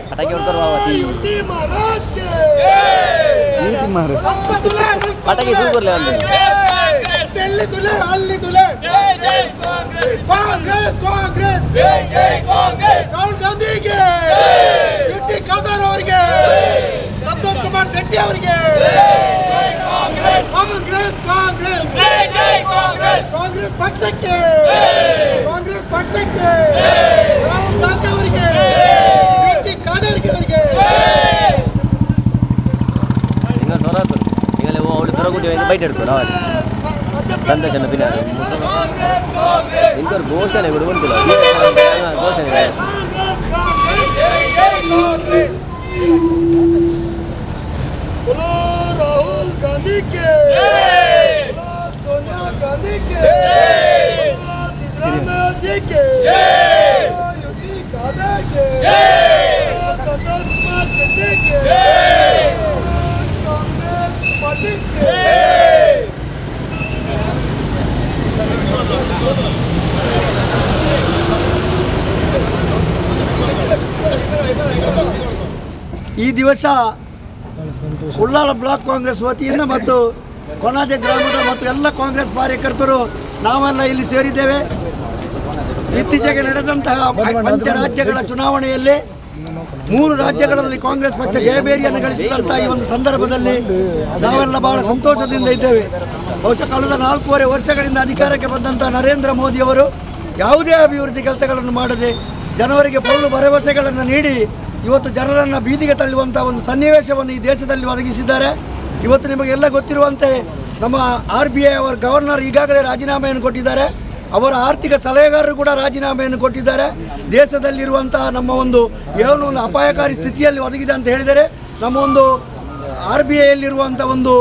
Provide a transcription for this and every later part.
पटाखे उड़कर पटाखे शुरू कर ले दिल्ली तुले हल्ली तुले कांग्रेस कांग्रेस राहुल गांधी के यूटी खदर ಅವರಿಗೆ ಸಂತೋಷ್ ಕುಮಾರ್ ಶೆಟ್ಟಿ ಅವರಿಗೆ ಕಾಂಗ್ರೆಸ್ ಕಾಂಗ್ರೆಸ್ ಕಾಂಗ್ರೆಸ್ ಜೈ ಜೈ ಕಾಂಗ್ರೆಸ್ ಕಾಂಗ್ರೆಸ್ ಪಕ್ಷಕ್ಕೆ ರಾಹುಲ್ ಗಾಂಧಿ ಅವರಿಗೆ ಯೂಟಿ ಖದರ್ ಅವರಿಗೆ ಈಗ ನೋಡಾತು ಈಗಲೇ ಅವಳು ತರಗುಡಿ ಬೈಟ್ ಇಡ್ತಾರೆ ಸಂದೇಶನ ಬಿನ ಇಂಕರ್ ಘೋಷಣೆ ಬಿಡುವಂತಿಲ್ಲ ಘೋಷಣೆ बोलो राहुल गांधी के बोलो सोनिया गांधी के बोलो सिद्धरामैया जी के बोलो यूटी खदर के बोलो संतोष कुमार शेट्टी के कांग्रेस पार्टी के ಈ ದಿವಸ ಉಳ್ಳಾಲ ಬ್ಲಾಕ್ ಕಾಂಗ್ರೆಸ್ ವತಿಯಿಂದ ಮತ್ತು ಕೊಣಾಜೆ ಗ್ರಾಮದ ಮತ್ತು ಎಲ್ಲ ಕಾಂಗ್ರೆಸ್ ಕಾರ್ಯಕರ್ತರು ನಾವೆಲ್ಲ ಇಲ್ಲಿ ಸೇರಿದ್ದೇವೆ. ಇತ್ತೀಚೆಗೆ ನಡೆದಂತಹ ಪಂಚರಾಜ್ಯಗಳ ಚುನಾವಣೆಯಲ್ಲಿ 3 ರಾಜ್ಯಗಳಲ್ಲಿ ಕಾಂಗ್ರೆಸ್ ಪಕ್ಷ ಜಯಬೇರಿಯನ್ನು ಗಳಿಸಿದಂತಹ ಈ ಒಂದು ಸಂದರ್ಭದಲ್ಲಿ ನಾವೆಲ್ಲ ಬಹಳ ಸಂತೋಷದಿಂದ ಇದ್ದೇವೆ. ಬಹುಶಃ ಕಳೆದ 4.5 ವರ್ಷಗಳಿಂದ ಅಧಿಕಾರಕ್ಕೆ ಬಂದಂಥ ನರೇಂದ್ರ ಮೋದಿಯವರು ಯಾವುದೇ ಅಭಿವೃದ್ಧಿ ಕೆಲಸಗಳನ್ನು ಮಾಡದೆ ಜನರಿಗೆ ಪೊಳ್ಳು ಭರವಸೆಗಳನ್ನು ನೀಡಿ ಇವತ್ತು ಜನರನ್ನು ಬೀದಿಗೆ ತಳ್ಳುವಂಥ ಒಂದು ಸನ್ನಿವೇಶವನ್ನು ಈ ದೇಶದಲ್ಲಿ ಒದಗಿಸಿದ್ದಾರೆ. ಇವತ್ತು ನಿಮಗೆಲ್ಲ ಗೊತ್ತಿರುವಂತೆ ನಮ್ಮ RBI ಅವರ ಗವರ್ನರ್ ಈಗಾಗಲೇ ರಾಜೀನಾಮೆಯನ್ನು ಕೊಟ್ಟಿದ್ದಾರೆ. ಅವರ ಆರ್ಥಿಕ ಸಲಹೆಗಾರರು ಕೂಡ ರಾಜೀನಾಮೆಯನ್ನು ಕೊಟ್ಟಿದ್ದಾರೆ. ದೇಶದಲ್ಲಿರುವಂತಹ ನಮ್ಮ ಒಂದು ಏನೋ ಒಂದು ಅಪಾಯಕಾರಿ ಸ್ಥಿತಿಯಲ್ಲಿ ಒದಗಿದೆ ಅಂತ ಹೇಳಿದರೆ ನಮ್ಮ ಒಂದು RBIಯಲ್ಲಿರುವಂಥ ಒಂದು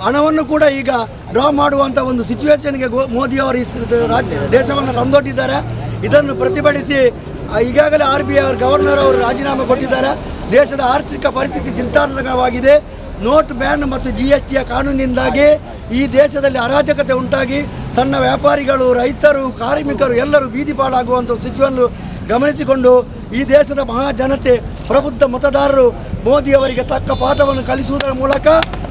ಹಣವನ್ನು ಕೂಡ ಈಗ ಡ್ರಾ ಮಾಡುವಂಥ ಒಂದು ಸಿಚುವೇಶನ್ಗೆ ಮೋದಿಯವರು ದೇಶವನ್ನು ತಂದೊಡ್ಡಿದ್ದಾರೆ. ಇದನ್ನು ಪ್ರತಿಭಟಿಸಿ ಈಗಾಗಲೇ RBI ಅವರ ಗವರ್ನರ್ ಅವರು ರಾಜೀನಾಮೆ ಕೊಟ್ಟಿದ್ದಾರೆ. ದೇಶದ ಆರ್ಥಿಕ ಪರಿಸ್ಥಿತಿ ಚಿಂತಾಜನಕವಾಗಿದೆ. ನೋಟ್ ಬ್ಯಾನ್ ಮತ್ತು GSTಯ ಕಾನೂನಿನಿಂದಾಗಿ ಈ ದೇಶದಲ್ಲಿ ಅರಾಜಕತೆ ಉಂಟಾಗಿ ಸಣ್ಣ ವ್ಯಾಪಾರಿಗಳು, ರೈತರು, ಕಾರ್ಮಿಕರು ಎಲ್ಲರೂ ಬೀದಿ ಪಾಲಾಗುವಂಥ ಸ್ಥಿತಿಯನ್ನು ಗಮನಿಸಿಕೊಂಡು ಈ ದೇಶದ ಮಹಾಜನತೆ, ಪ್ರಬುದ್ಧ ಮತದಾರರು ಮೋದಿಯವರಿಗೆ ತಕ್ಕ ಪಾಠವನ್ನು ಕಲಿಸುವುದರ ಮೂಲಕ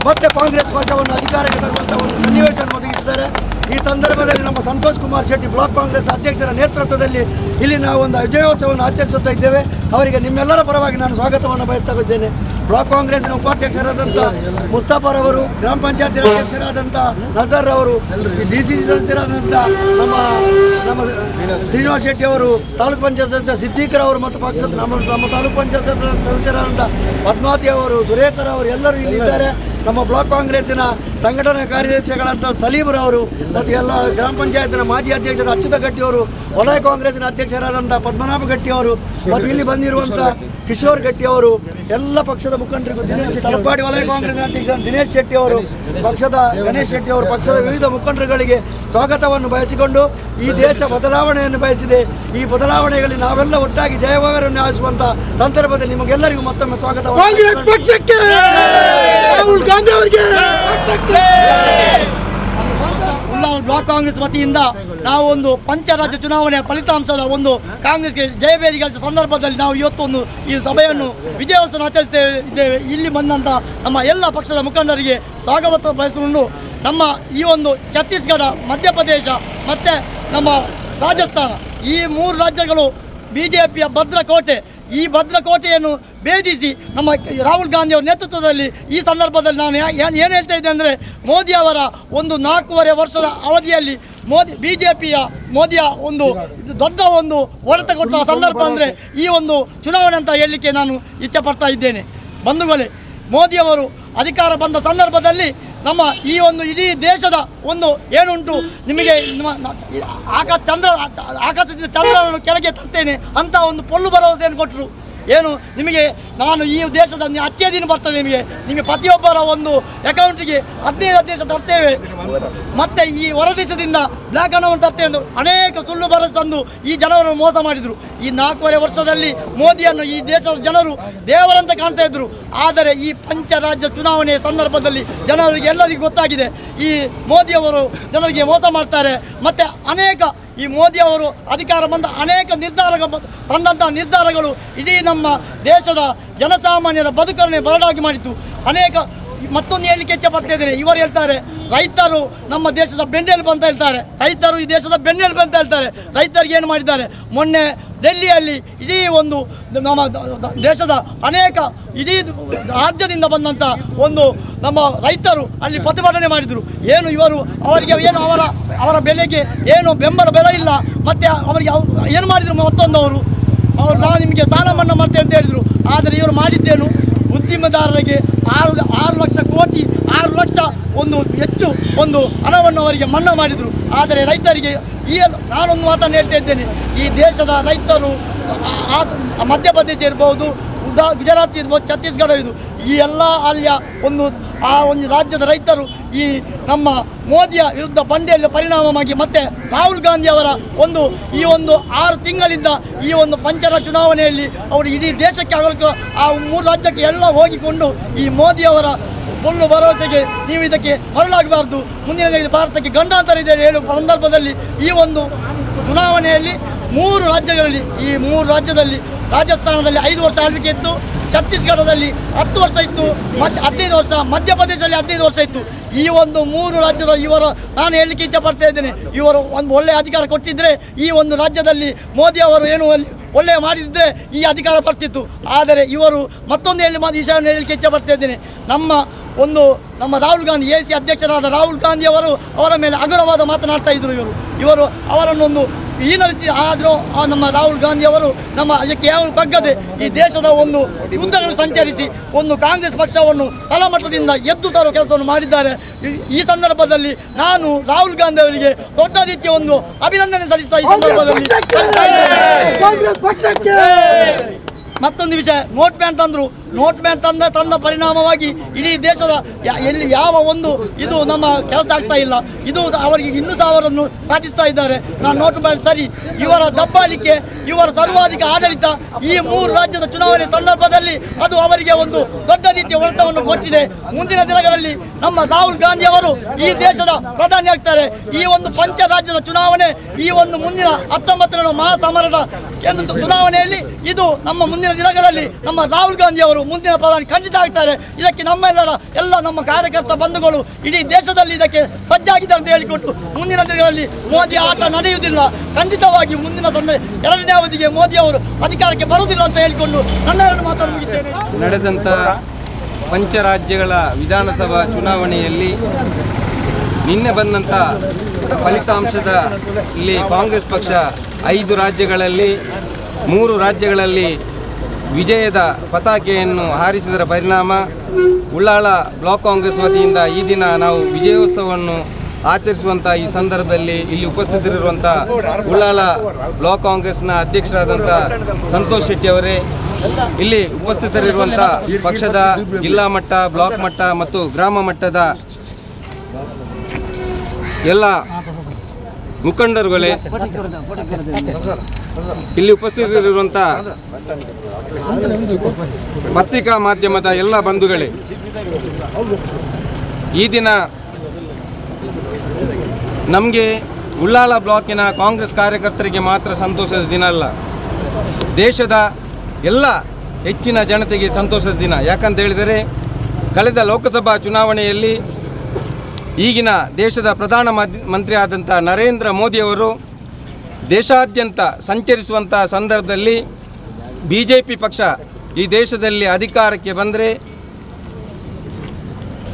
ಮತ್ತೆ ಕಾಂಗ್ರೆಸ್ ಪಕ್ಷವನ್ನು ಅಧಿಕಾರಕ್ಕೆ ತರುವಂಥ ಒಂದು ಸನ್ನಿವೇಶವನ್ನು ಒದಗಿಸಿದ್ದಾರೆ. ಈ ಸಂದರ್ಭದಲ್ಲಿ ನಮ್ಮ ಸಂತೋಷ್ ಕುಮಾರ್ ಶೆಟ್ಟಿ ಬ್ಲಾಕ್ ಕಾಂಗ್ರೆಸ್ ಅಧ್ಯಕ್ಷರ ನೇತೃತ್ವದಲ್ಲಿ ಇಲ್ಲಿ ನಾವು ಒಂದು ವಿಜಯೋತ್ಸವವನ್ನು ಆಚರಿಸುತ್ತಾ ಇದ್ದೇವೆ. ಅವರಿಗೆ ನಿಮ್ಮೆಲ್ಲರ ಪರವಾಗಿ ನಾನು ಸ್ವಾಗತವನ್ನು ಬಯಸ್ತಾ ಇದ್ದೇನೆ. ಬ್ಲಾಕ್ ಕಾಂಗ್ರೆಸ್ನ ಉಪಾಧ್ಯಕ್ಷರಾದಂಥ ಮುಸ್ತಫಾರವರು, ಗ್ರಾಮ ಪಂಚಾಯತ್ ಅಧ್ಯಕ್ಷರಾದಂಥ ನಜರ್ ಅವರು, DCC ಸದಸ್ಯರಾದಂಥ ನಮ್ಮ ಶ್ರೀನಿವಾಸ್ ಶೆಟ್ಟಿ ಅವರು, ತಾಲೂಕು ಪಂಚಾಯತ್ ಸದಸ್ಯ ಸಿದ್ದೀಕರ್ ಅವರು ಮತ್ತು ಪಕ್ಷದ ನಮ್ಮ ತಾಲೂಕು ಪಂಚಾಯತ್ ಸದಸ್ಯರಾದಂಥ ಪದ್ಮಾವತಿ ಅವರು, ಸುರೇಖರ್ ಅವರು ಎಲ್ಲರೂ ಇಲ್ಲಿದ್ದಾರೆ. ನಮ್ಮ ಬ್ಲಾಕ್ ಕಾಂಗ್ರೆಸ್ಸಿನ ಸಂಘಟನಾ ಕಾರ್ಯದರ್ಶಿಗಳಂಥ ಸಲೀಮ್ರವರು ಮತ್ತು ಎಲ್ಲ ಗ್ರಾಮ ಪಂಚಾಯತ್ನ ಮಾಜಿ ಅಧ್ಯಕ್ಷರ ಅಚ್ಯುತ ಗಟ್ಟಿಯವರು, ವಲಯ ಕಾಂಗ್ರೆಸ್ಸಿನ ಅಧ್ಯಕ್ಷರಾದಂಥ ಪದ್ಮನಾಭ ಗಟ್ಟಿಯವರು ಮತ್ತು ಇಲ್ಲಿ ಬಂದಿರುವಂಥ ಕಿಶೋರ್ ಗಟ್ಟಿಯವರು, ಎಲ್ಲ ಪಕ್ಷದ ಮುಖಂಡರಿಗೂ ತಲಪಾಡಿ ವಲಯ ಕಾಂಗ್ರೆಸ್ ಅಧ್ಯಕ್ಷ ದಿನೇಶ್ ಶೆಟ್ಟಿ ಅವರು, ಪಕ್ಷದ ಗಣೇಶ್ ಶೆಟ್ಟಿ ಅವರು, ಪಕ್ಷದ ವಿವಿಧ ಮುಖಂಡರುಗಳಿಗೆ ಸ್ವಾಗತವನ್ನು ಬಯಸಿಕೊಂಡು ಈ ದೇಶ ಬದಲಾವಣೆಯನ್ನು ಬಯಸಿದೆ. ಈ ಬದಲಾವಣೆಗಳಲ್ಲಿ ನಾವೆಲ್ಲ ಒಟ್ಟಾಗಿ ಜಯವಾಗರನ್ನು ಆಶಿಸುವಂಥ ಸಂದರ್ಭದಲ್ಲಿ ನಿಮಗೆಲ್ಲರಿಗೂ ಮತ್ತೊಮ್ಮೆ ಸ್ವಾಗತವನ್ನು. ಕಾಂಗ್ರೆಸ್ ಪಕ್ಷಕ್ಕೆ ರಾಹುಲ್ ಗಾಂಧಿ ಅವರಿಗೆ ಉಳ್ಳಾಲ ಬ್ಲಾಕ್ ಕಾಂಗ್ರೆಸ್ ವತಿಯಿಂದ ನಾವು ಒಂದು ಪಂಚರಾಜ್ಯ ಚುನಾವಣೆಯ ಫಲಿತಾಂಶದ ಒಂದು ಕಾಂಗ್ರೆಸ್ಗೆ ಜಯಬೇರಿ ಗಳಿಸಿದ ಸಂದರ್ಭದಲ್ಲಿ ನಾವು ಇವತ್ತೊಂದು ಈ ಸಭೆಯನ್ನು ವಿಜಯೋತ್ಸವ ಆಚರಿಸುತ್ತಿದ್ದೇವೆ. ಇಲ್ಲಿ ಬಂದಂಥ ನಮ್ಮ ಎಲ್ಲ ಪಕ್ಷದ ಮುಖಂಡರಿಗೆ ಸ್ವಾಗತ ಬಯಸಿಕೊಂಡು ನಮ್ಮ ಈ ಒಂದು ಛತ್ತೀಸ್ಗಢ, ಮಧ್ಯಪ್ರದೇಶ ಮತ್ತು ನಮ್ಮ ರಾಜಸ್ಥಾನ ಈ 3 ರಾಜ್ಯಗಳು BJPಯ ಭದ್ರಕೋಟೆ. ಈ ಭದ್ರಕೋಟೆಯನ್ನು ಭೇದಿಸಿ ನಮ್ಮ ರಾಹುಲ್ ಗಾಂಧಿ ಅವರ ನೇತೃತ್ವದಲ್ಲಿ ಈ ಸಂದರ್ಭದಲ್ಲಿ ನಾನು ಏನು ಹೇಳ್ತಾ ಇದ್ದೆ ಅಂದರೆ, ಮೋದಿಯವರ ಒಂದು 4.5 ವರ್ಷದ ಅವಧಿಯಲ್ಲಿ ಮೋದಿಯ ಒಂದು ದೊಡ್ಡ ಒಂದು ಹೊಡೆತ ಕೊಟ್ಟ ಸಂದರ್ಭ ಅಂದರೆ ಈ ಒಂದು ಚುನಾವಣೆ ಅಂತ ಹೇಳಲಿಕ್ಕೆ ನಾನು ಇಚ್ಛೆ ಪಡ್ತಾ ಇದ್ದೇನೆ. ಬಂಧುಗಳೇ, ಮೋದಿಯವರು ಅಧಿಕಾರ ಬಂದ ಸಂದರ್ಭದಲ್ಲಿ ನಮ್ಮ ಈ ಒಂದು ಇಡೀ ದೇಶದ ಒಂದು ಏನುಂಟು ನಿಮಗೆ ಆಕಾಶದಿಂದ ಚಂದ್ರನನ್ನು ಕೆಳಗೆ ತರ್ತೇನೆ ಅಂತ ಒಂದು ಪೊಳ್ಳು ಭರವಸೆಯನ್ನು ಕೊಟ್ಟರು. ಏನು ನಿಮಗೆ ನಾನು ಈ ದೇಶದ ಅಚ್ಚೇ ದಿನ ಬರ್ತದೆ, ನಿಮಗೆ ಪ್ರತಿಯೊಬ್ಬರ ಒಂದು ಅಕೌಂಟಿಗೆ 15 ದೇಶ ತರ್ತೇವೆ, ಮತ್ತು ಈ ಹೊರ ದೇಶದಿಂದ ಬ್ಲ್ಯಾಕ್ ಹಣವನ್ನು ತರ್ತೇವೆ ಎಂದು ಅನೇಕ ಸುಳ್ಳು ಭರವಸೆ ತಂದು ಈ ಜನರನ್ನು ಮೋಸ ಮಾಡಿದರು. ಈ 4.5 ವರ್ಷದಲ್ಲಿ ಮೋದಿಯನ್ನು ಈ ದೇಶದ ಜನರು ದೇವರಂತೆ ಕಾಣ್ತಾ ಇದ್ದರು. ಆದರೆ ಈ ಪಂಚರಾಜ್ಯ ಚುನಾವಣೆಯ ಸಂದರ್ಭದಲ್ಲಿ ಜನರಿಗೆ ಎಲ್ಲರಿಗೂ ಗೊತ್ತಾಗಿದೆ, ಈ ಮೋದಿಯವರು ಜನರಿಗೆ ಮೋಸ ಮಾಡ್ತಾರೆ. ಮತ್ತು ಅನೇಕ ಈ ಮೋದಿ ಅವರು ಅಧಿಕಾರ ಬಂದ ಅನೇಕ ತಂದಂಥ ನಿರ್ಧಾರಗಳು ಇಡೀ ನಮ್ಮ ದೇಶದ ಜನಸಾಮಾನ್ಯರ ಬದುಕನ್ನೇ ಬರಡಾಗಿ ಮಾಡಿತ್ತು. ಅನೇಕ ಮತ್ತೊಂದು ಹೇಳಲಿಕ್ಕೆ ಇಚ್ಛಪಡ್ತಾ ಇದ್ದೇನೆ. ಇವರು ಹೇಳ್ತಾರೆ ರೈತರು ನಮ್ಮ ದೇಶದ ಬೆನ್ನೆಲುಬು ಅಂತ ಹೇಳ್ತಾರೆ. ರೈತರು ಈ ದೇಶದ ಬೆನ್ನೆಲುಬು ಅಂತ ಹೇಳ್ತಾರೆ. ರೈತರಿಗೆ ಏನು ಮಾಡಿದ್ದಾರೆ? ಮೊನ್ನೆ ಡೆಲ್ಲಿಯಲ್ಲಿ ಇಡೀ ಒಂದು ನಮ್ಮ ದೇಶದ ಅನೇಕ ಇಡೀ ರಾಜ್ಯದಿಂದ ಬಂದಂಥ ಒಂದು ನಮ್ಮ ರೈತರು ಅಲ್ಲಿ ಪ್ರತಿಭಟನೆ ಮಾಡಿದರು. ಏನು ಇವರು ಅವರಿಗೆ ಏನು ಅವರ ಬೆಲೆಗೆ ಏನು ಬೆಂಬಲ ಬೆಲೆ ಇಲ್ಲ. ಮತ್ತು ಅವರಿಗೆ ಏನು ಮಾಡಿದರು? ಮತ್ತೊಂದು ಅವರು ನಾವು ನಿಮಗೆ ಸಾಲ ಮನ್ನಾ ಮಾಡ್ತೇವೆ ಅಂತ ಹೇಳಿದರು. ಆದರೆ ಇವರು ಮಾಡಿದ್ದೇನು? ಉದ್ದಿಮೆದಾರರಿಗೆ 6 ಲಕ್ಷ ಕೋಟಿ 6 ಲಕ್ಷ ಹೆಚ್ಚು ಹಣವನ್ನು ಅವರಿಗೆ ಮನ್ನಾ ಮಾಡಿದರು. ಆದರೆ ರೈತರಿಗೆ ನಾನೊಂದು ಮಾತನ್ನು ಹೇಳ್ತಾ ಇದ್ದೇನೆ. ಈ ದೇಶದ ರೈತರು ಮಧ್ಯಪ್ರದೇಶ ಇರ್ಬೋದು, ಗುಜರಾತ್ ಇರ್ಬೋದು, ಛತ್ತೀಸ್ಗಢ ಇದು ಈ ಎಲ್ಲ ಅಲ್ಲಿಯ ಒಂದು ರಾಜ್ಯದ ರೈತರು ಈ ನಮ್ಮ ಮೋದಿಯ ವಿರುದ್ಧ ಬಂಡೆಯಲ್ಲಿ ಪರಿಣಾಮವಾಗಿ ಮತ್ತು ರಾಹುಲ್ ಗಾಂಧಿ ಅವರ ಈ 6 ತಿಂಗಳಿಂದ ಈ ಪಂಚರಾಜ್ಯ ಚುನಾವಣೆಯಲ್ಲಿ ಅವರು ಇಡೀ ದೇಶಕ್ಕೆ ಆಗಲಿಕ್ಕೆ ಆ 3 ರಾಜ್ಯಕ್ಕೆ ಎಲ್ಲ ಹೋಗಿಕೊಂಡು ಈ ಮೋದಿಯವರ ಸುಳ್ಳು ಭರವಸೆಗೆ ನೀವು ಇದಕ್ಕೆ ಮರಳಾಗಬಾರ್ದು, ಮುಂದಿನ ಭಾರತಕ್ಕೆ ಗಂಡಾಂತರ ಇದೆ ಹೇಳುವ ಸಂದರ್ಭದಲ್ಲಿ ಈ ಚುನಾವಣೆಯಲ್ಲಿ 3 ರಾಜ್ಯಗಳಲ್ಲಿ ಈ 3 ರಾಜ್ಯದಲ್ಲಿ ರಾಜಸ್ಥಾನದಲ್ಲಿ 5 ವರ್ಷ ಆಳ್ವಿಕೆ ಇತ್ತು, ಛತ್ತೀಸ್ಗಢದಲ್ಲಿ 10 ವರ್ಷ ಇತ್ತು, ಮತ್ತು 15 ವರ್ಷ, ಮಧ್ಯಪ್ರದೇಶದಲ್ಲಿ 15 ವರ್ಷ ಇತ್ತು. ಈ 3 ರಾಜ್ಯದ ನಾನು ಹೇಳಲಿಕ್ಕೆ ಇಚ್ಛಪಡ್ತಾ ಇದ್ದೇನೆ. ಇವರು ಒಳ್ಳೆಯ ಅಧಿಕಾರ ಕೊಟ್ಟಿದ್ದರೆ ಈ ರಾಜ್ಯದಲ್ಲಿ ಮೋದಿ ಅವರು ಏನು ಒಳ್ಳೆಯ ಮಾಡಿದರೆ ಈ ಅಧಿಕಾರ ಬರ್ತಿತ್ತು. ಆದರೆ ಇವರು ಮತ್ತೊಂದು ವಿಷಯವನ್ನು ಹೇಳಲಿಕ್ಕೆ ಇಚ್ಛಪಡ್ತಾ ಇದ್ದೇನೆ. ನಮ್ಮ ರಾಹುಲ್ ಗಾಂಧಿ AC ಅಧ್ಯಕ್ಷರಾದ ರಾಹುಲ್ ಗಾಂಧಿ ಅವರ ಮೇಲೆ ಹಗುರವಾದ ಮಾತನಾಡ್ತಾ ಇದ್ದರು. ಇವರು ಅವರನ್ನೊಂದು ಹೀನರಿಸಿ ಆದರೂ ನಮ್ಮ ರಾಹುಲ್ ಗಾಂಧಿ ಅವರು ಅದಕ್ಕೆ ಯಾವ ಬಗ್ಗದೆ ಈ ದೇಶದ ಯುದ್ಧಗಳನ್ನು ಸಂಚರಿಸಿ ಕಾಂಗ್ರೆಸ್ ಪಕ್ಷವನ್ನು ತಳಮಟ್ಟದಿಂದ ಎದ್ದು ತರುವ ಕೆಲಸವನ್ನು ಮಾಡಿದ್ದಾರೆ. ಈ ಸಂದರ್ಭದಲ್ಲಿ ನಾನು ರಾಹುಲ್ ಗಾಂಧಿ ಅವರಿಗೆ ದೊಡ್ಡ ರೀತಿಯ ಅಭಿನಂದನೆ ಸಲ್ಲಿಸ್ತಾ ಈ ಸಂದರ್ಭದಲ್ಲಿ ಮತ್ತೊಂದು ವಿಷಯ, ನೋಟ್ ಬ್ಯಾನ್ ತಂದರು. ನೋಟ್ ಬ್ಯಾನ್ ತಂದ ಪರಿಣಾಮವಾಗಿ ಇಡೀ ದೇಶದ ಎಲ್ಲಿ ಯಾವ ಇದು ನಮ್ಮ ಕೆಲಸ ಆಗ್ತಾ ಇಲ್ಲ. ಇದು ಅವರಿಗೆ ಇನ್ನೂ ಅವರನ್ನು ಸಾಧಿಸ್ತಾ ಇದ್ದಾರೆ. ನಾನು ನೋಟ್ ಬ್ಯಾನ್ ಸರಿ, ಇವರ ದಬ್ಬಾಳಿಕೆ, ಇವರ ಸರ್ವಾಧಿಕ ಆಡಳಿತ ಈ 3 ರಾಜ್ಯದ ಚುನಾವಣೆ ಸಂದರ್ಭದಲ್ಲಿ ಅದು ಅವರಿಗೆ ದೊಡ್ಡ ರೀತಿಯ ಹೊಡೆತವನ್ನು ಕೊಟ್ಟಿದೆ. ಮುಂದಿನ ದಿನಗಳಲ್ಲಿ ನಮ್ಮ ರಾಹುಲ್ ಗಾಂಧಿ ಅವರು ಈ ದೇಶದ ಪ್ರಧಾನಿ ಆಗ್ತಾರೆ. ಈ ಪಂಚರಾಜ್ಯದ ಚುನಾವಣೆ ಈ ಮುಂದಿನ 19ನೇ ಮಹಾಸಮರದ ಕೇಂದ್ರ ಚುನಾವಣೆಯಲ್ಲಿ ಇದು ನಮ್ಮ ಮುಂದಿನ ದಿನಗಳಲ್ಲಿ ನಮ್ಮ ರಾಹುಲ್ ಗಾಂಧಿ ಅವರು ಮುಂದಿನ ಪ್ರಧಾನಿ ಖಂಡಿತ ಆಗ್ತಾರೆ. ಇದಕ್ಕೆ ನಮ್ಮ ಕಾರ್ಯಕರ್ತ ಬಂಧುಗಳು ಇಡೀ ದೇಶದಲ್ಲಿ ಇದಕ್ಕೆ ಸಜ್ಜಾಗಿದ್ದಾರೆ ಅಂತ ಹೇಳಿಕೊಂಡು ಮುಂದಿನ ದಿನಗಳಲ್ಲಿ ಮೋದಿ ಆಟ ನಡೆಯುವುದಿಲ್ಲ. ಖಂಡಿತವಾಗಿ ಮುಂದಿನ 2ನೇ ಅವಧಿಗೆ ಮೋದಿ ಅವರು ಅಧಿಕಾರಕ್ಕೆ ಬರುವುದಿಲ್ಲ ಅಂತ ಹೇಳಿಕೊಂಡು ನನ್ನ 2 ಮಾತನ್ನು ಮುಗಿಸ್ತೇನೆ. ನಡೆದಂಥ ಪಂಚರಾಜ್ಯಗಳ ವಿಧಾನಸಭಾ ಚುನಾವಣೆಯಲ್ಲಿ ನಿನ್ನೆ ಬಂದಂಥ ಫಲಿತಾಂಶದ ಇಲ್ಲಿ ಕಾಂಗ್ರೆಸ್ ಪಕ್ಷ 5 ರಾಜ್ಯಗಳಲ್ಲಿ 3 ರಾಜ್ಯಗಳಲ್ಲಿ ವಿಜಯದ ಪತಾಕೆಯನ್ನು ಹಾರಿಸಿದರ ಪರಿಣಾಮ ಉಳ್ಳಾಳ ಬ್ಲಾಕ್ ಕಾಂಗ್ರೆಸ್ ವತಿಯಿಂದ ಈ ದಿನ ನಾವು ವಿಜಯೋತ್ಸವವನ್ನು ಆಚರಿಸುವಂಥ ಈ ಸಂದರ್ಭದಲ್ಲಿ ಇಲ್ಲಿ ಉಪಸ್ಥಿತರಿರುವಂಥ ಉಳ್ಳಾಳ ಬ್ಲಾಕ್ ಕಾಂಗ್ರೆಸ್ನ ಅಧ್ಯಕ್ಷರಾದಂಥ ಸಂತೋಷ್ ಶೆಟ್ಟಿ ಅವರೇ, ಇಲ್ಲಿ ಉಪಸ್ಥಿತರಿರುವಂಥ ಪಕ್ಷದ ಜಿಲ್ಲಾ ಮಟ್ಟ, ಬ್ಲಾಕ್ ಮಟ್ಟ ಮತ್ತು ಗ್ರಾಮ ಮಟ್ಟದ ಎಲ್ಲ ಮುಖಂಡರುಗಳೇ, ಇಲ್ಲಿ ಉಪಸ್ಥಿತರಿರುವಂಥ ಪತ್ರಿಕಾ ಮಾಧ್ಯಮದ ಎಲ್ಲ ಬಂಧುಗಳೇ, ಈ ದಿನ ನಮಗೆ ಉಳ್ಳಾಳ ಬ್ಲಾಕಿನ ಕಾಂಗ್ರೆಸ್ ಕಾರ್ಯಕರ್ತರಿಗೆ ಮಾತ್ರ ಸಂತೋಷದ ದಿನ ಅಲ್ಲ, ದೇಶದ ಎಲ್ಲ ಹೆಚ್ಚಿನ ಜನತೆಗೆ ಸಂತೋಷದ ದಿನ. ಯಾಕಂತ ಹೇಳಿದರೆ ಕಳೆದ ಲೋಕಸಭಾ ಚುನಾವಣೆಯಲ್ಲಿ ಈಗಿನ ದೇಶದ ಪ್ರಧಾನ ಮಂತ್ರಿ ಆದಂಥ ನರೇಂದ್ರ ಮೋದಿಯವರು ದೇಶಾದ್ಯಂತ ಸಂಚರಿಸುವಂಥ ಸಂದರ್ಭದಲ್ಲಿ BJP ಪಕ್ಷ ಈ ದೇಶದಲ್ಲಿ ಅಧಿಕಾರಕ್ಕೆ ಬಂದರೆ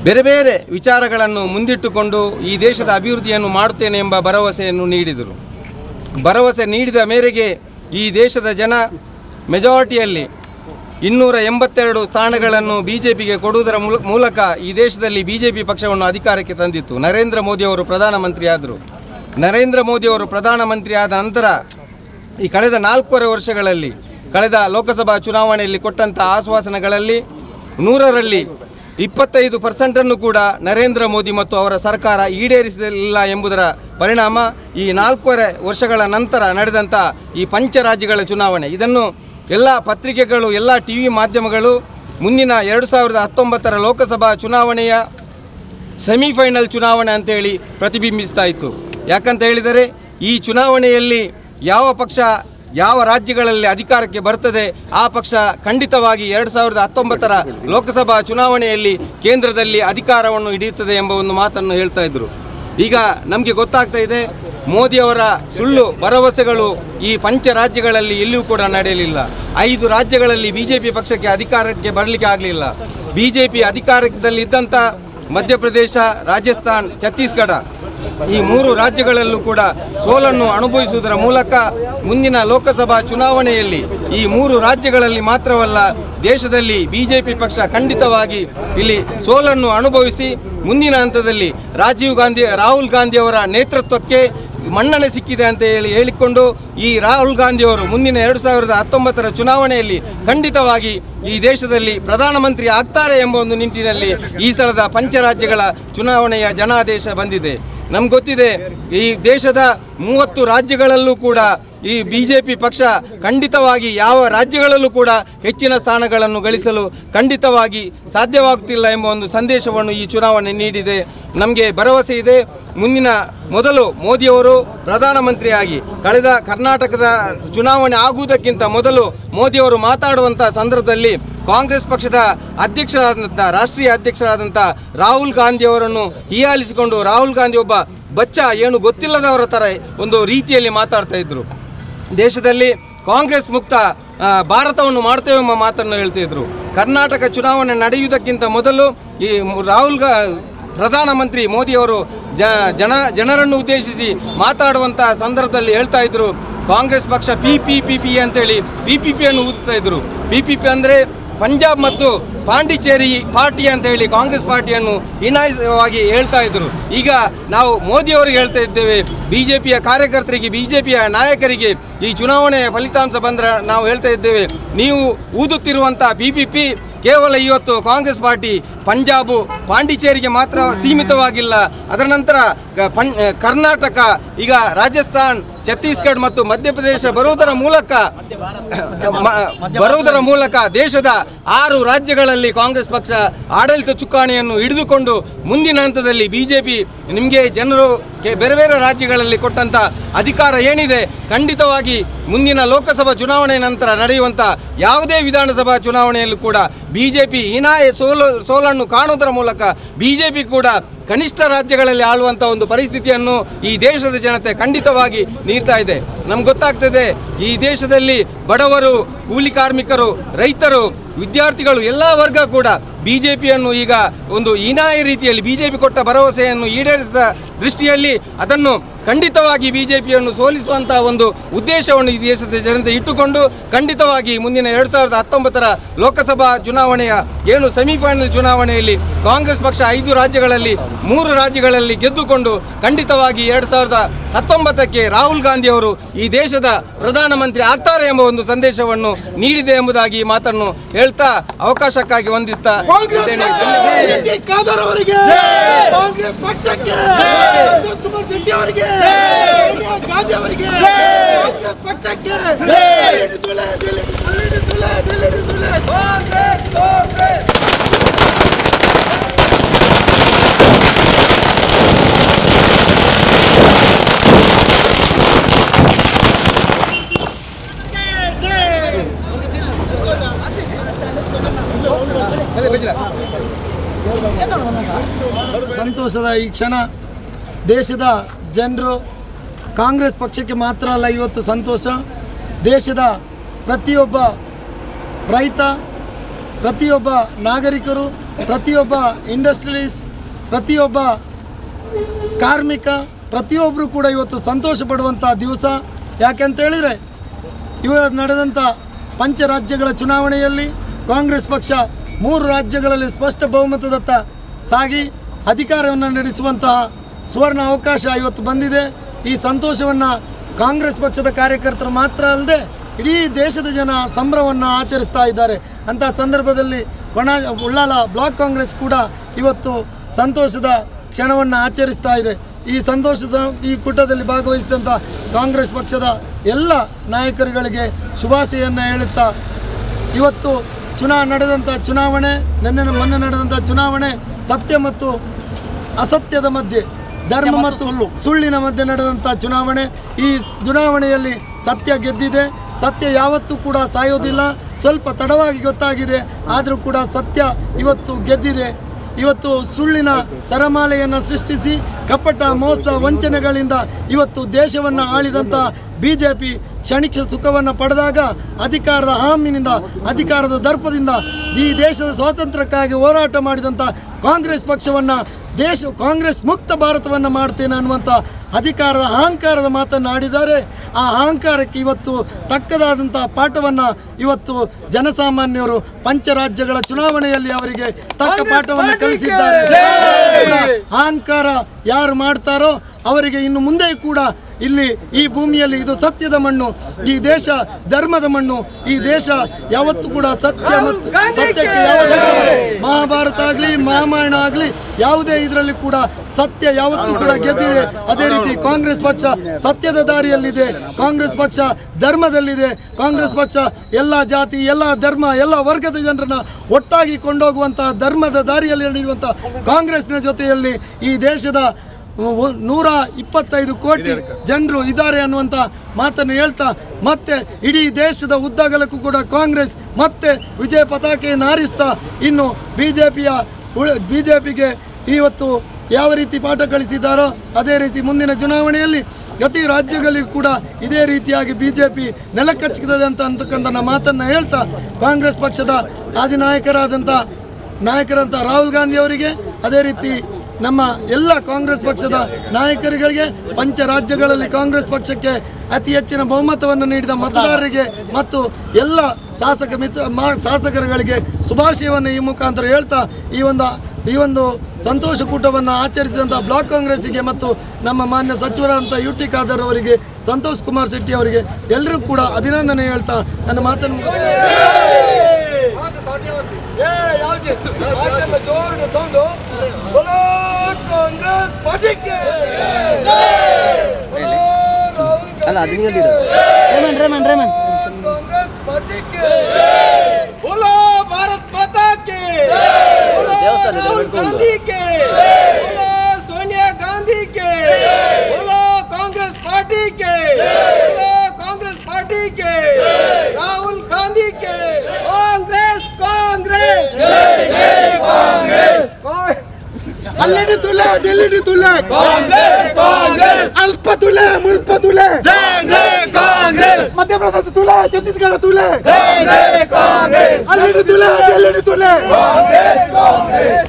ಬೇರೆ ಬೇರೆ ವಿಚಾರಗಳನ್ನು ಮುಂದಿಟ್ಟುಕೊಂಡು ಈ ದೇಶದ ಅಭಿವೃದ್ಧಿಯನ್ನು ಮಾಡುತ್ತೇನೆ ಎಂಬ ಭರವಸೆಯನ್ನು ನೀಡಿದರು. ಭರವಸೆ ನೀಡಿದ ಮೇರೆಗೆ ಈ ದೇಶದ ಜನ ಮೆಜಾರಿಟಿಯಲ್ಲಿ 282 ಸ್ಥಾನಗಳನ್ನು BJPಗೆ ಕೊಡುವುದರ ಮೂಲಕ ಈ ದೇಶದಲ್ಲಿ BJP ಪಕ್ಷವನ್ನು ಅಧಿಕಾರಕ್ಕೆ ತಂದಿತ್ತು. ನರೇಂದ್ರ ಮೋದಿಯವರು ಪ್ರಧಾನಮಂತ್ರಿ ಆದರು. ನರೇಂದ್ರ ಮೋದಿಯವರು ಪ್ರಧಾನಮಂತ್ರಿ ಆದ ನಂತರ ಈ ಕಳೆದ 4.5 ವರ್ಷಗಳಲ್ಲಿ ಕಳೆದ ಲೋಕಸಭಾ ಚುನಾವಣೆಯಲ್ಲಿ ಕೊಟ್ಟಂಥ ಆಶ್ವಾಸನೆಗಳಲ್ಲಿ 100ರಲ್ಲಿ 25% ಕೂಡ ನರೇಂದ್ರ ಮೋದಿ ಮತ್ತು ಅವರ ಸರ್ಕಾರ ಈಡೇರಿಸಲಿಲ್ಲ ಎಂಬುದರ ಪರಿಣಾಮ ಈ 4.5 ವರ್ಷಗಳ ನಂತರ ನಡೆದಂಥ ಈ ಪಂಚರಾಜ್ಯಗಳ ಚುನಾವಣೆ, ಇದನ್ನು ಎಲ್ಲ ಪತ್ರಿಕೆಗಳು, ಎಲ್ಲ TV ಮಾಧ್ಯಮಗಳು ಮುಂದಿನ 2019ರ ಲೋಕಸಭಾ ಚುನಾವಣೆಯ ಸೆಮಿಫೈನಲ್ ಚುನಾವಣೆ ಅಂತೇಳಿ ಪ್ರತಿಬಿಂಬಿಸ್ತಾ ಇತ್ತು. ಯಾಕಂತ ಹೇಳಿದರೆ ಈ ಚುನಾವಣೆಯಲ್ಲಿ ಯಾವ ಪಕ್ಷ ಯಾವ ರಾಜ್ಯಗಳಲ್ಲಿ ಅಧಿಕಾರಕ್ಕೆ ಬರ್ತದೆ ಆ ಪಕ್ಷ ಖಂಡಿತವಾಗಿ 2019ರ ಲೋಕಸಭಾ ಚುನಾವಣೆಯಲ್ಲಿ ಕೇಂದ್ರದಲ್ಲಿ ಅಧಿಕಾರವನ್ನು ಹಿಡಿಯುತ್ತದೆ ಎಂಬ ಒಂದು ಮಾತನ್ನು ಹೇಳ್ತಾ ಇದ್ದರು. ಈಗ ನಮಗೆ ಗೊತ್ತಾಗ್ತಾ ಇದೆ, ಮೋದಿಯವರ ಸುಳ್ಳು ಭರವಸೆಗಳು ಈ ಪಂಚ ರಾಜ್ಯಗಳಲ್ಲಿ ಎಲ್ಲಿಯೂ ಕೂಡ ನಡೆಯಲಿಲ್ಲ. 5 ರಾಜ್ಯಗಳಲ್ಲಿ BJP ಪಕ್ಷಕ್ಕೆ ಅಧಿಕಾರಕ್ಕೆ ಬರಲಿಕ್ಕೆ ಆಗಲಿಲ್ಲ. BJP ಅಧಿಕಾರದಲ್ಲಿದ್ದಂಥ ಮಧ್ಯಪ್ರದೇಶ, ರಾಜಸ್ಥಾನ್, ಛತ್ತೀಸ್ಗಢ ಈ 3 ರಾಜ್ಯಗಳಲ್ಲೂ ಕೂಡ ಸೋಲನ್ನು ಅನುಭವಿಸುವುದರ ಮೂಲಕ ಮುಂದಿನ ಲೋಕಸಭಾ ಚುನಾವಣೆಯಲ್ಲಿ ಈ 3 ರಾಜ್ಯಗಳಲ್ಲಿ ಮಾತ್ರವಲ್ಲ, ದೇಶದಲ್ಲಿ BJP ಪಕ್ಷ ಖಂಡಿತವಾಗಿ ಇಲ್ಲಿ ಸೋಲನ್ನು ಅನುಭವಿಸಿ ಮುಂದಿನ ಹಂತದಲ್ಲಿ ರಾಹುಲ್ ಗಾಂಧಿಯವರ ನೇತೃತ್ವಕ್ಕೆ ಮನ್ನಣೆ ಸಿಕ್ಕಿದೆ ಅಂತ ಹೇಳಿಕೊಂಡು ಈ ರಾಹುಲ್ ಗಾಂಧಿಯವರು ಮುಂದಿನ 2019ರ ಚುನಾವಣೆಯಲ್ಲಿ ಖಂಡಿತವಾಗಿ ಈ ದೇಶದಲ್ಲಿ ಪ್ರಧಾನಮಂತ್ರಿ ಆಗ್ತಾರೆ ಎಂಬ ಒಂದು ನಿಟ್ಟಿನಲ್ಲಿ ಈ ಸಲದ ಪಂಚರಾಜ್ಯಗಳ ಚುನಾವಣೆಯ ಜನಾದೇಶ ಬಂದಿದೆ. ನಮ್ಗೆ ಗೊತ್ತಿದೆ, ಈ ದೇಶದ 30 ರಾಜ್ಯಗಳಲ್ಲೂ ಕೂಡ ಈ BJP ಪಕ್ಷ ಖಂಡಿತವಾಗಿ ಯಾವ ರಾಜ್ಯಗಳಲ್ಲೂ ಕೂಡ ಹೆಚ್ಚಿನ ಸ್ಥಾನಗಳನ್ನು ಗಳಿಸಲು ಖಂಡಿತವಾಗಿ ಸಾಧ್ಯವಾಗುತ್ತಿಲ್ಲ ಎಂಬ ಒಂದು ಸಂದೇಶವನ್ನು ಈ ಚುನಾವಣೆ ನೀಡಿದೆ. ನಮಗೆ ಭರವಸೆ ಇದೆ, ಮೊದಲು ಮೋದಿಯವರು ಪ್ರಧಾನಮಂತ್ರಿಯಾಗಿ ಕಳೆದ ಕರ್ನಾಟಕದ ಚುನಾವಣೆ ಆಗುವುದಕ್ಕಿಂತ ಮೊದಲು ಮೋದಿಯವರು ಮಾತಾಡುವಂಥ ಸಂದರ್ಭದಲ್ಲಿ ಕಾಂಗ್ರೆಸ್ ಪಕ್ಷದ ರಾಷ್ಟ್ರೀಯ ಅಧ್ಯಕ್ಷರಾದಂಥ ರಾಹುಲ್ ಗಾಂಧಿಯವರನ್ನು ಹೀಯಾಳಿಸಿಕೊಂಡು ರಾಹುಲ್ ಗಾಂಧಿ ಒಬ್ಬ ಬಚ್ಚ, ಏನು ಗೊತ್ತಿಲ್ಲದವರ ಥರ ಒಂದು ರೀತಿಯಲ್ಲಿ ಮಾತಾಡ್ತಾ ಇದ್ದರು. ದೇಶದಲ್ಲಿ ಕಾಂಗ್ರೆಸ್ ಮುಕ್ತ ಭಾರತವನ್ನು ಮಾಡ್ತೇವೆ ಎಂಬ ಮಾತನ್ನು ಹೇಳ್ತಿದ್ರು. ಕರ್ನಾಟಕ ಚುನಾವಣೆ ನಡೆಯುವುದಕ್ಕಿಂತ ಮೊದಲು ಈ ಪ್ರಧಾನಮಂತ್ರಿ ಮೋದಿಯವರು ಜನರನ್ನು ಉದ್ದೇಶಿಸಿ ಮಾತಾಡುವಂಥ ಸಂದರ್ಭದಲ್ಲಿ ಹೇಳ್ತಾ ಇದ್ರು, ಕಾಂಗ್ರೆಸ್ ಪಕ್ಷ PPP ಅಂತೇಳಿ PPPಯನ್ನು ಊದುತ್ತಾ ಇದ್ರು. PPP ಅಂದರೆ ಪಂಜಾಬ್ ಮತ್ತು ಪಾಂಡಿಚೇರಿ ಪಾರ್ಟಿ ಅಂತ ಹೇಳಿ ಕಾಂಗ್ರೆಸ್ ಪಾರ್ಟಿಯನ್ನು ಹೀನಾಯವಾಗಿ ಹೇಳ್ತಾ ಇದ್ದರು. ಈಗ ನಾವು ಮೋದಿಯವರಿಗೆ ಹೇಳ್ತಾ ಇದ್ದೇವೆ, BJPಯ ಕಾರ್ಯಕರ್ತರಿಗೆ, BJPಯ ನಾಯಕರಿಗೆ ಈ ಚುನಾವಣೆಯ ಫಲಿತಾಂಶ ಬಂದರೆ ನಾವು ಹೇಳ್ತಾ ಇದ್ದೇವೆ, ನೀವು ಊದುತ್ತಿರುವಂಥ PPP ಕೇವಲ ಇವತ್ತು ಕಾಂಗ್ರೆಸ್ ಪಾರ್ಟಿ ಪಂಜಾಬು ಪಾಂಡಿಚೇರಿಗೆ ಮಾತ್ರ ಸೀಮಿತವಾಗಿಲ್ಲ. ಅದರ ನಂತರ ಕರ್ನಾಟಕ, ಈಗ ರಾಜಸ್ಥಾನ್, ಛತ್ತೀಸ್ಗಢ ಮತ್ತು ಮಧ್ಯಪ್ರದೇಶ ಬರುವುದರ ಮೂಲಕ ದೇಶದ 6 ರಾಜ್ಯಗಳಲ್ಲಿ ಕಾಂಗ್ರೆಸ್ ಪಕ್ಷ ಆಡಳಿತ ಚುಕ್ಕಾಣಿಯನ್ನು ಹಿಡಿದುಕೊಂಡು ಮುಂದಿನ ಹಂತದಲ್ಲಿ BJP ನಿಮಗೆ ಜನರು ಬೇರೆ ಬೇರೆ ರಾಜ್ಯಗಳಲ್ಲಿ ಕೊಟ್ಟಂಥ ಅಧಿಕಾರ ಏನಿದೆ, ಖಂಡಿತವಾಗಿ ಮುಂದಿನ ಲೋಕಸಭಾ ಚುನಾವಣೆ ನಂತರ ನಡೆಯುವಂಥ ಯಾವುದೇ ವಿಧಾನಸಭಾ ಚುನಾವಣೆಯಲ್ಲೂ ಕೂಡ BJP ಹೀನಾಯ ಸೋಲನ್ನು ಕಾಣುವುದರ ಮೂಲಕ BJP ಕೂಡ ಕನಿಷ್ಠ ರಾಜ್ಯಗಳಲ್ಲಿ ಆಳುವಂಥ ಒಂದು ಪರಿಸ್ಥಿತಿಯನ್ನು ಈ ದೇಶದ ಜನತೆ ಖಂಡಿತವಾಗಿ ನೀಡ್ತಾ ಇದೆ. ನಮ್ಗೆ ಗೊತ್ತಾಗ್ತದೆ, ಈ ದೇಶದಲ್ಲಿ ಬಡವರು, ಕೂಲಿ ಕಾರ್ಮಿಕರು, ರೈತರು, ವಿದ್ಯಾರ್ಥಿಗಳು ಎಲ್ಲ ವರ್ಗ ಕೂಡ BJPಯನ್ನು ಈಗ ಒಂದು ಹೀನಾಯ ರೀತಿಯಲ್ಲಿ BJP ಕೊಟ್ಟ ಭರವಸೆಯನ್ನು ಈಡೇರಿಸಿದ ದೃಷ್ಟಿಯಲ್ಲಿ ಅದನ್ನು ಖಂಡಿತವಾಗಿ BJPಯನ್ನು ಸೋಲಿಸುವಂಥ ಒಂದು ಉದ್ದೇಶವನ್ನು ಈ ದೇಶದ ಜನತೆ ಇಟ್ಟುಕೊಂಡು ಖಂಡಿತವಾಗಿ ಮುಂದಿನ 2019ರ ಲೋಕಸಭಾ ಚುನಾವಣೆಯ ಏನು ಸೆಮಿಫೈನಲ್ ಚುನಾವಣೆಯಲ್ಲಿ ಕಾಂಗ್ರೆಸ್ ಪಕ್ಷ 5 ರಾಜ್ಯಗಳಲ್ಲಿ 3 ರಾಜ್ಯಗಳಲ್ಲಿ ಗೆದ್ದುಕೊಂಡು ಖಂಡಿತವಾಗಿ 2019ಕ್ಕೆ ರಾಹುಲ್ ಗಾಂಧಿಯವರು ಈ ದೇಶದ ಪ್ರಧಾನಮಂತ್ರಿ ಆಗ್ತಾರೆ ಎಂಬ ಒಂದು ಸಂದೇಶವನ್ನು ನೀಡಿದೆ ಎಂಬುದಾಗಿ ಈ ಮಾತನ್ನು ಹೇಳ್ತಾ ಅವಕಾಶಕ್ಕಾಗಿ ವಂದಿಸ್ತಾ ಇದ್ದೇನೆ. ಸಂತೋಷದ ಈ ಕ್ಷಣ ದೇಶದ ಜನರು ಕಾಂಗ್ರೆಸ್ ಪಕ್ಷಕ್ಕೆ ಮಾತ್ರ ಅಲ್ಲ, ಇವತ್ತು ಸಂತೋಷ ದೇಶದ ಪ್ರತಿಯೊಬ್ಬ ರೈತ, ಪ್ರತಿಯೊಬ್ಬ ನಾಗರಿಕರು, ಪ್ರತಿಯೊಬ್ಬ ಇಂಡಸ್ಟ್ರಿಯಲಿಸ್ಟ್, ಪ್ರತಿಯೊಬ್ಬ ಕಾರ್ಮಿಕ, ಪ್ರತಿಯೊಬ್ಬರು ಕೂಡ ಇವತ್ತು ಸಂತೋಷ ಪಡುವಂಥ ದಿವಸ. ಯಾಕೆಂತೇಳಿದರೆ ಇವತ್ತು ನಡೆದಂಥ ಪಂಚರಾಜ್ಯಗಳ ಚುನಾವಣೆಯಲ್ಲಿ ಕಾಂಗ್ರೆಸ್ ಪಕ್ಷ 3 ರಾಜ್ಯಗಳಲ್ಲಿ ಸ್ಪಷ್ಟ ಬಹುಮತದತ್ತ ಸಾಗಿ ಅಧಿಕಾರವನ್ನು ನಡೆಸುವಂತಹ ಸುವರ್ಣ ಅವಕಾಶ ಇವತ್ತು ಬಂದಿದೆ. ಈ ಸಂತೋಷವನ್ನು ಕಾಂಗ್ರೆಸ್ ಪಕ್ಷದ ಕಾರ್ಯಕರ್ತರು ಮಾತ್ರ ಅಲ್ಲದೆ ಇಡೀ ದೇಶದ ಜನ ಸಂಭ್ರಮವನ್ನು ಆಚರಿಸ್ತಾ ಇದ್ದಾರೆ. ಅಂಥ ಸಂದರ್ಭದಲ್ಲಿ ಉಳ್ಳಾಲ ಬ್ಲಾಕ್ ಕಾಂಗ್ರೆಸ್ ಕೂಡ ಇವತ್ತು ಸಂತೋಷದ ಕ್ಷಣವನ್ನು ಆಚರಿಸ್ತಾ ಇದೆ. ಈ ಸಂತೋಷದ ಈ ಕೂಟದಲ್ಲಿ ಭಾಗವಹಿಸಿದಂಥ ಕಾಂಗ್ರೆಸ್ ಪಕ್ಷದ ಎಲ್ಲ ನಾಯಕರುಗಳಿಗೆ ಶುಭಾಶಯನ್ನು ಹೇಳುತ್ತಾ, ಇವತ್ತು ನಡೆದಂಥ ಚುನಾವಣೆ, ಮೊನ್ನೆ ನಡೆದಂಥ ಚುನಾವಣೆ ಸತ್ಯ ಮತ್ತು ಅಸತ್ಯದ ಮಧ್ಯೆ ಧರ್ಮ ಮತ್ತು ಸುಳ್ಳಿನ ಮಧ್ಯೆ ನಡೆದಂಥ ಚುನಾವಣೆ. ಈ ಚುನಾವಣೆಯಲ್ಲಿ ಸತ್ಯ ಗೆದ್ದಿದೆ. ಸತ್ಯ ಯಾವತ್ತೂ ಕೂಡ ಸಾಯೋದಿಲ್ಲ. ಸ್ವಲ್ಪ ತಡವಾಗಿ ಗೊತ್ತಾಗಿದೆ, ಆದರೂ ಕೂಡ ಸತ್ಯ ಇವತ್ತು ಗೆದ್ದಿದೆ. ಇವತ್ತು ಸುಳ್ಳಿನ ಸರಮಾಲೆಯನ್ನು ಸೃಷ್ಟಿಸಿ ಕಪಟ ಮೋಸ ವಂಚನೆಗಳಿಂದ ಇವತ್ತು ದೇಶವನ್ನು ಆಳಿದಂಥ BJP ಕ್ಷಣಿಕ ಸುಖವನ್ನು ಪಡೆದಾಗ ಅಧಿಕಾರದ ಹಾಮಿನಿಂದ, ಅಧಿಕಾರದ ದರ್ಪದಿಂದ ಈ ದೇಶದ ಸ್ವಾತಂತ್ರ್ಯಕ್ಕಾಗಿ ಹೋರಾಟ ಮಾಡಿದಂಥ ಕಾಂಗ್ರೆಸ್ ಪಕ್ಷವನ್ನು ಕಾಂಗ್ರೆಸ್ ಮುಕ್ತ ಭಾರತವನ್ನು ಮಾಡ್ತೇನೆ ಅನ್ನುವಂಥ ಅಧಿಕಾರದ ಅಹಂಕಾರದ ಮಾತನ್ನು ಆಡಿದ್ದಾರೆ. ಆ ಅಹಂಕಾರಕ್ಕೆ ಇವತ್ತು ತಕ್ಕದಾದಂಥ ಪಾಠವನ್ನು ಇವತ್ತು ಜನಸಾಮಾನ್ಯರು ಪಂಚರಾಜ್ಯಗಳ ಚುನಾವಣೆಯಲ್ಲಿ ಅವರಿಗೆ ತಕ್ಕ ಪಾಠವನ್ನು ಕಲಿಸಿದ್ದಾರೆ. ಅಹಂಕಾರ ಯಾರು ಮಾಡ್ತಾರೋ ಅವರಿಗೆ ಇನ್ನು ಮುಂದೆ ಕೂಡ ಇಲ್ಲಿ ಈ ಭೂಮಿಯಲ್ಲಿ ಇದು ಸತ್ಯದ ಮಣ್ಣು, ಈ ದೇಶ ಧರ್ಮದ ಮಣ್ಣು. ಈ ದೇಶ ಯಾವತ್ತೂ ಕೂಡ ಸತ್ಯ ಮತ್ತು ಸತ್ಯಕ್ಕೆ ಯಾವತ್ತೂ ಮಹಾಭಾರತ ಆಗಲಿ ರಾಮಾಯಣ ಆಗಲಿ ಯಾವುದೇ ಇದರಲ್ಲಿ ಕೂಡ ಸತ್ಯ ಯಾವತ್ತೂ ಕೂಡ ಗೆದ್ದಿದೆ. ಅದೇ ರೀತಿ ಕಾಂಗ್ರೆಸ್ ಪಕ್ಷ ಸತ್ಯದ ದಾರಿಯಲ್ಲಿದೆ. ಕಾಂಗ್ರೆಸ್ ಪಕ್ಷ ಧರ್ಮದಲ್ಲಿದೆ. ಕಾಂಗ್ರೆಸ್ ಪಕ್ಷ ಎಲ್ಲ ಜಾತಿ, ಎಲ್ಲ ಧರ್ಮ, ಎಲ್ಲ ವರ್ಗದ ಜನರನ್ನು ಒಟ್ಟಾಗಿ ಕೊಂಡೋಗುವಂಥ ಧರ್ಮದ ದಾರಿಯಲ್ಲಿ ನಡೆಯುವಂಥ ಕಾಂಗ್ರೆಸ್ನ ಜೊತೆಯಲ್ಲಿ ಈ ದೇಶದ 125 ಕೋಟಿ ಜನರು ಇದ್ದಾರೆ ಅನ್ನುವಂಥ ಮಾತನ್ನು ಹೇಳ್ತಾ ಮತ್ತೆ ಇಡೀ ದೇಶದ ಉದ್ದಗಲಕ್ಕೂ ಕೂಡ ಕಾಂಗ್ರೆಸ್ ಮತ್ತೆ ವಿಜಯ ಪತಾಕೆಯನ್ನು ಹಾರಿಸ್ತಾ ಇನ್ನು ಬಿಜೆಪಿಗೆ ಇವತ್ತು ಯಾವ ರೀತಿ ಪಾಠ ಕಲಿಸಿದ್ದಾರೋ ಅದೇ ರೀತಿ ಮುಂದಿನ ಚುನಾವಣೆಯಲ್ಲಿ ಪ್ರತಿ ರಾಜ್ಯಗಳಿಗೂ ಕೂಡ ಇದೇ ರೀತಿಯಾಗಿ BJP ನೆಲಕಚ್ಚುತ್ತದೆ ಅಂತಕ್ಕಂಥ ಮಾತನ್ನು ಹೇಳ್ತಾ ಕಾಂಗ್ರೆಸ್ ಪಕ್ಷದ ಆದಿನಾಯಕರಾದಂಥ ರಾಹುಲ್ ಗಾಂಧಿ ಅವರಿಗೆ, ಅದೇ ರೀತಿ ನಮ್ಮ ಎಲ್ಲ ಕಾಂಗ್ರೆಸ್ ಪಕ್ಷದ ನಾಯಕರುಗಳಿಗೆ, ಪಂಚರಾಜ್ಯಗಳಲ್ಲಿ ಕಾಂಗ್ರೆಸ್ ಪಕ್ಷಕ್ಕೆ ಅತಿ ಹೆಚ್ಚಿನ ಬಹುಮತವನ್ನು ನೀಡಿದ ಮತದಾರರಿಗೆ ಮತ್ತು ಎಲ್ಲ ಶಾಸಕರುಗಳಿಗೆ ಶುಭಾಶಯವನ್ನು ಈ ಮುಖಾಂತರ ಹೇಳ್ತಾ ಈ ಒಂದು ಸಂತೋಷ ಕೂಟವನ್ನು ಆಚರಿಸಿದಂಥ ಬ್ಲಾಕ್ ಕಾಂಗ್ರೆಸ್ಸಿಗೆ ಮತ್ತು ನಮ್ಮ ಮಾನ್ಯ ಸಚಿವರಾದಂಥ UT ಖಾದರ್ ಅವರಿಗೆ, ಸಂತೋಷ್ ಕುಮಾರ್ ಶೆಟ್ಟಿ ಅವರಿಗೆ ಎಲ್ಲರೂ ಕೂಡ ಅಭಿನಂದನೆ ಹೇಳ್ತಾ ನನ್ನ ಮಾತನ್ನು ಅಲ್ಲ ಅದು बोलो भारत माता के, राहुल गांधी के, बोलो सोनिया गांधी के, बोलो कांग्रेस पार्टी के, बोलो कांग्रेस पार्टी के, राहुल गांधी के, कांग्रेस कांग्रेस कांग्रेस अल्लडी तुले दिल्ली तुले कांग्रेस कांग्रेस अल्प तुले मुल्प तुले जय जय कांग्रेस मध्य प्रदेश तुले छत्तीसगढ़ तुले कांग्रेस कांग्रेस अल्लडी तुले दिल्ली तुले कांग्रेस कांग्रेस